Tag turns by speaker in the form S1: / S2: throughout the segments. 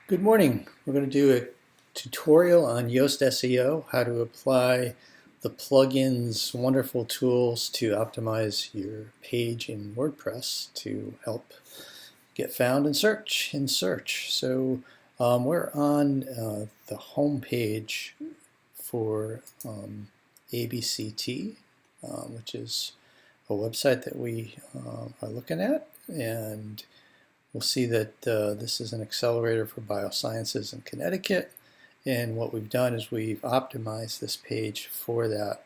S1: Good morning. We're going to do a tutorial on Yoast SEO, how to apply the plugins, wonderful tools to optimize your page in WordPress to help get found in search. We're on the home page for ABCT, which is a website that we are looking at, and we'll see that this is an accelerator for biosciences in Connecticut, and what we've done is we've optimized this page for that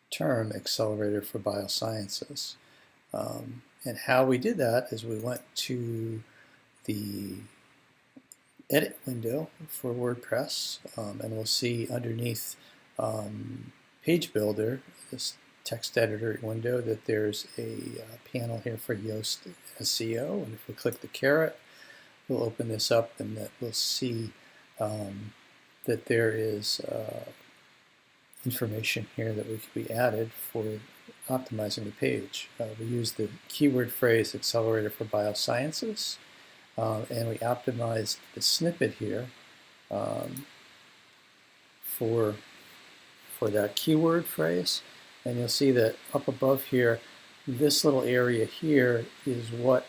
S1: term, accelerator for biosciences. And how we did that is we went to the edit window for WordPress, and we'll see underneath Page Builder, this text editor window, that there's a panel here for Yoast SEO, and if we click the caret, we'll open this up, and that we'll see that there is information here that we could be added for optimizing the page. We use the keyword phrase accelerator for biosciences, and we optimized the snippet here for that keyword phrase. And you'll see that up above here, this little area here is what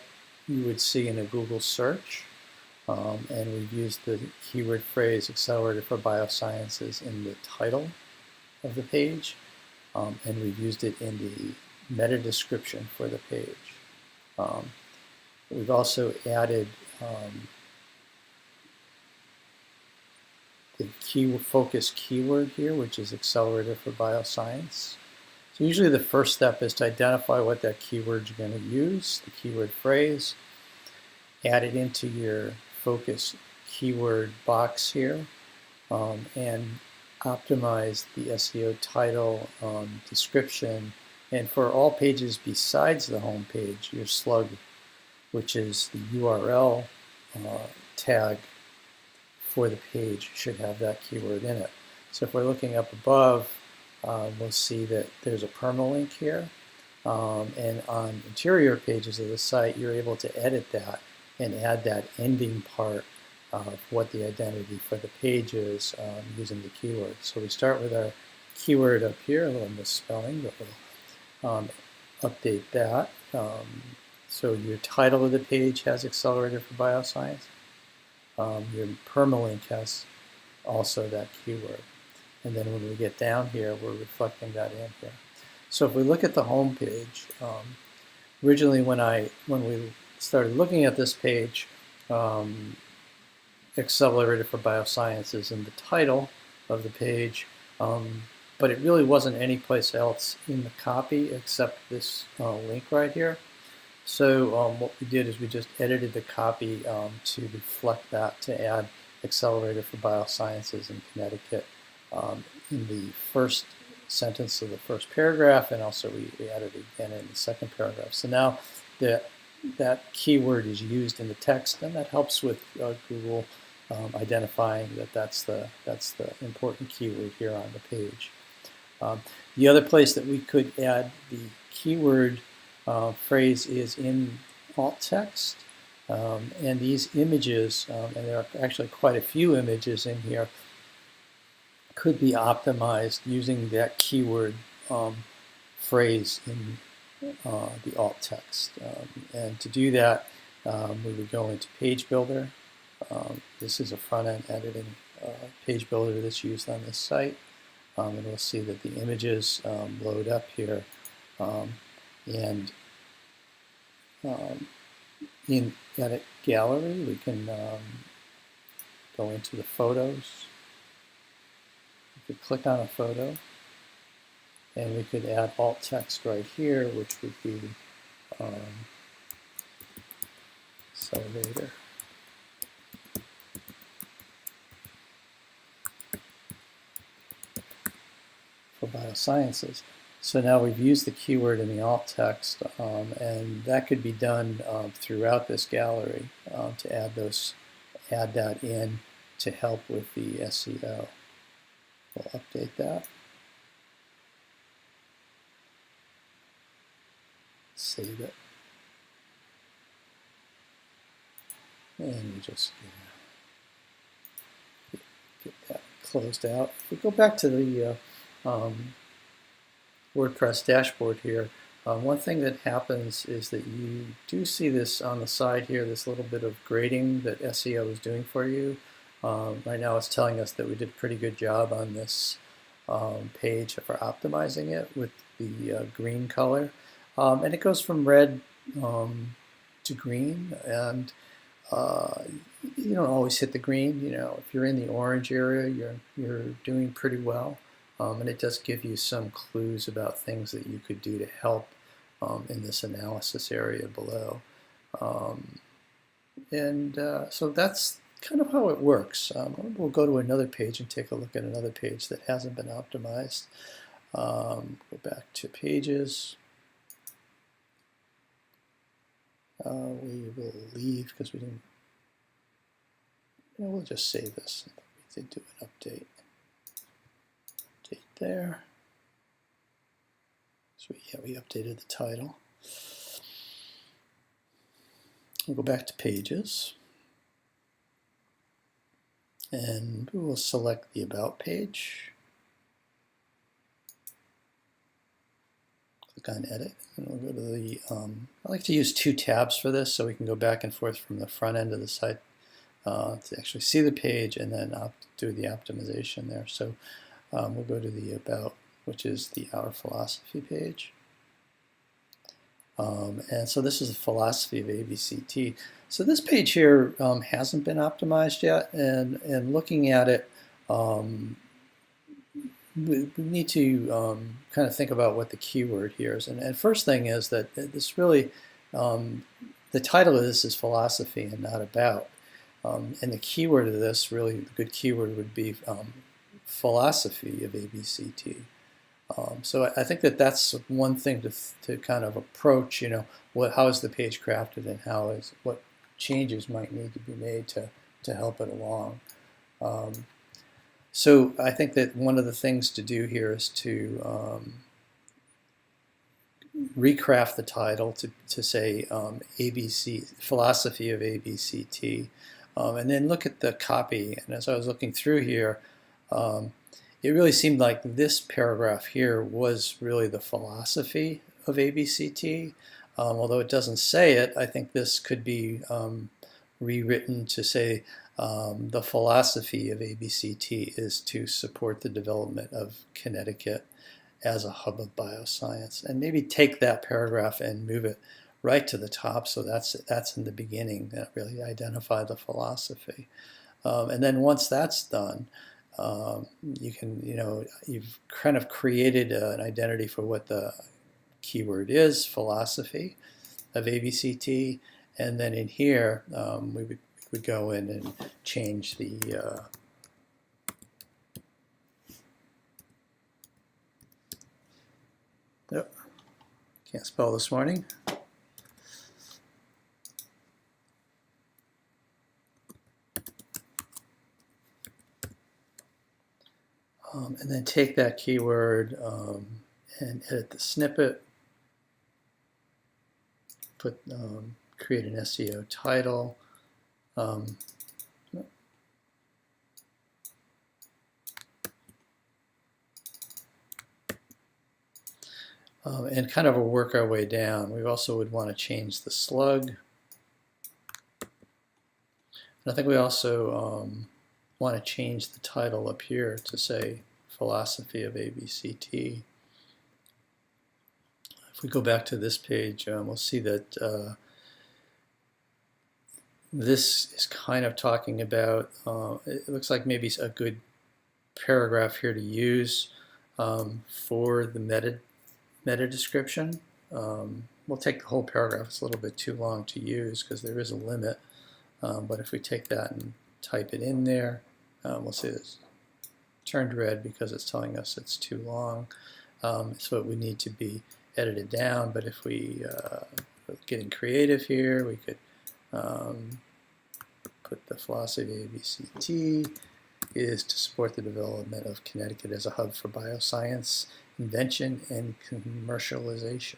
S1: you would see in a Google search. And we've used the keyword phrase accelerator for biosciences in the title of the page. And we've used it in the meta description for the page. We've also added the focus keyword here, which is accelerator for bioscience. So usually the first step is to identify what that keyword you're going to use, the keyword phrase, add it into your focus keyword box here, and optimize the SEO title, description, and for all pages besides the home page, your slug, which is the URL tag for the page, should have that keyword in it. So if we're looking up above, we'll see that there's a permalink here, and on interior pages of the site, you're able to edit that and add that ending part of what the identity for the page is using the keyword. So we start with our keyword up here, a little misspelling, but we'll update that. So your title of the page has accelerator for bioscience. Your permalink has also that keyword. And then when we get down here, we're reflecting that in here. So if we look at the home page, originally when we started looking at this page, accelerator for biosciences in the title of the page, but it really wasn't any place else in the copy except this link right here. So what we did is we just edited the copy to reflect that, to add accelerator for biosciences in Connecticut in the first sentence of the first paragraph, and also we added it again in the second paragraph. So now that keyword is used in the text, and that helps with Google identifying that that's the important keyword here on the page. The other place that we could add the keyword phrase is in alt text, and these images, and there are actually quite a few images in here, could be optimized using that keyword phrase in the alt text. And to do that, we would go into Page Builder. This is a front-end editing Page Builder that's used on this site. And we'll see that the images load up here. And in Edit Gallery, we can go into the photos. We could click on a photo, and we could add alt text right here, which would be accelerator for biosciences. So now we've used the keyword in the alt text, and that could be done throughout this gallery to add that in to help with the SEO. We'll update that. Save it. And we just closed out. If we go back to the WordPress dashboard here, one thing that happens is that you do see this on the side here, this little bit of grading that SEO is doing for you. Right now it's telling us that we did a pretty good job on this page for optimizing it with the green color. And it goes from red to green, and you don't always hit the green. You know, if you're in the orange area, you're doing pretty well. And it does give you some clues about things that you could do to help in this analysis area below. So that's kind of how it works. We'll go to another page and take a look at another page that hasn't been optimized. Go back to pages. We will leave because we didn't. We'll just save this. We did do an update. Update there. So yeah, we updated the title. We'll go back to pages. And we will select the About page. Click on Edit, and we'll go to the, I like to use two tabs for this so we can go back and forth from the front end of the site to actually see the page and then do the optimization there. So we'll go to the About, which is the Our Philosophy page. And so this is the philosophy of ABCT. So this page here hasn't been optimized yet, and looking at it, we need to kind of think about what the keyword here is. And first thing is that this really, the title of this is philosophy and not about. And the keyword of this, really, the good keyword would be philosophy of ABCT. So I think that that's one thing to kind of approach, you know, how is the page crafted and what changes might need to be made to help it along. So I think that one of the things to do here is to recraft the title to say ABC, philosophy of ABCT, and then look at the copy. And as I was looking through here, it really seemed like this paragraph here was really the philosophy of ABCT. Although it doesn't say it, I think this could be rewritten to say the philosophy of ABCT is to support the development of Connecticut as a hub of bioscience. And maybe take that paragraph and move it right to the top, so that's in the beginning, that really identify the philosophy. And then once that's done, you can, you've kind of created an identity for what the keyword is, philosophy of ABCT, and then in here we would go in and change the can't spell this morning. And then take that keyword and edit the snippet, create an SEO title, and kind of work our way down. We also would want to change the slug. And I think we also want to change the title up here to say philosophy of ABCT. If we go back to this page, we'll see that this is kind of talking about, it looks like maybe a good paragraph here to use for the meta description. We'll take the whole paragraph. It's a little bit too long to use because there is a limit. But if we take that and type it in there, we'll see this turned red because it's telling us it's too long. So it would need to be edited down. But if we getting creative here, we could put the philosophy of ABCT is to support the development of Connecticut as a hub for bioscience, invention, and commercialization.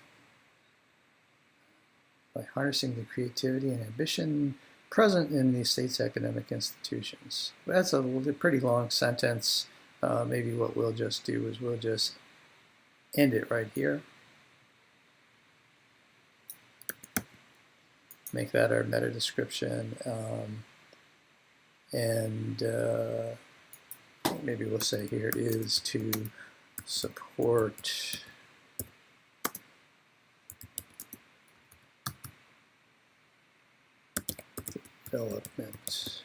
S1: By harnessing the creativity and ambition present in the state's academic institutions. That's a pretty long sentence. Maybe what we'll just do is we'll just end it right here. Make that our meta description. And maybe we'll say here is to support development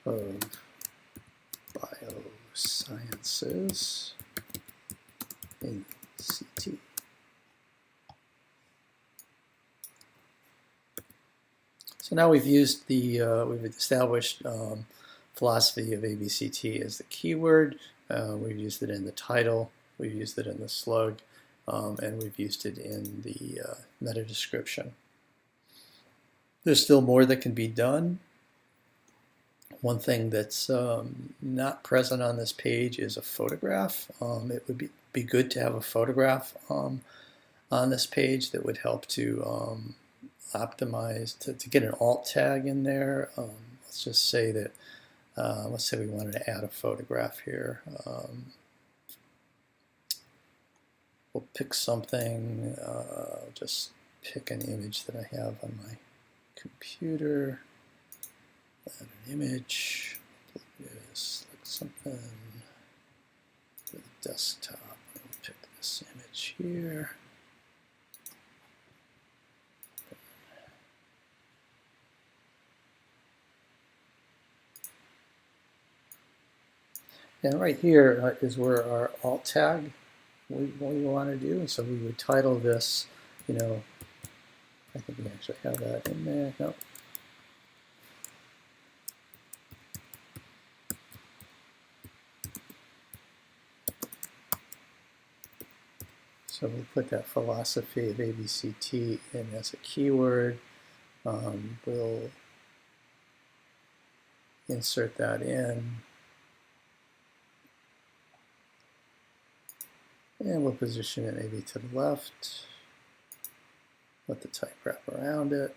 S1: of biosciences in CT. So now we've used we've established philosophy of ABCT as the keyword. We've used it in the title. We've used it in the slug, and we've used it in the meta description. There's still more that can be done. One thing that's not present on this page is a photograph. It would be good to have a photograph on this page that would help to optimize, to get an alt tag in there. Let's just say that, let's say we wanted to add a photograph here. We'll pick something, just pick an image that I have on my computer, add an image, select something for the desktop. I'll pick this image here. And right here is where our alt tag we want to do. And so we would title this, you know, I think we actually have that in there. Nope. So we'll put that philosophy of ABCT in as a keyword. We'll insert that in. And we'll position it maybe to the left. Let the type wrap around it.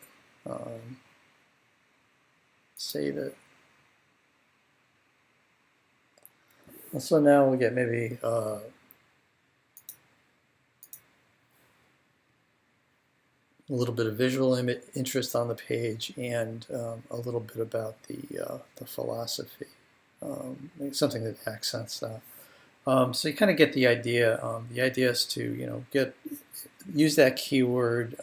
S1: Save it. And so now we'll get maybe a little bit of visual interest on the page, and a little bit about the philosophy, something that accents that. So you kind of get the idea. The idea is to use that keyword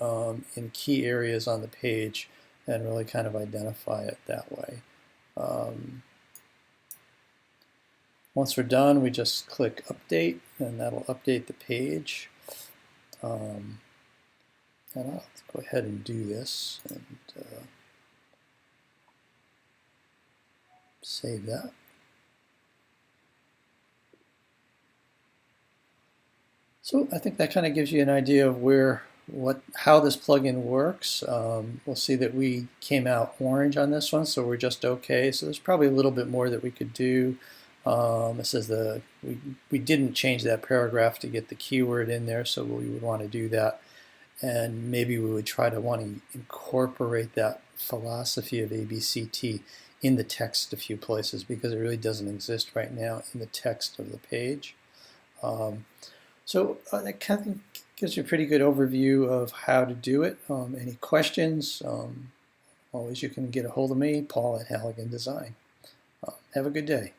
S1: in key areas on the page and really kind of identify it that way. Once we're done, we just click update, and that'll update the page. And I'll go ahead and do this and save that. So I think that kind of gives you an idea of how this plugin works. We'll see that we came out orange on this one, so we're just okay. So there's probably a little bit more that we could do. It says we didn't change that paragraph to get the keyword in there, so we would want to do that. And maybe we would try to want to incorporate that philosophy of ABCT in the text a few places, because it really doesn't exist right now in the text of the page. So that kind of gives you a pretty good overview of how to do it. Any questions, always you can get a hold of me, Paul at Halligan Design. Have a good day.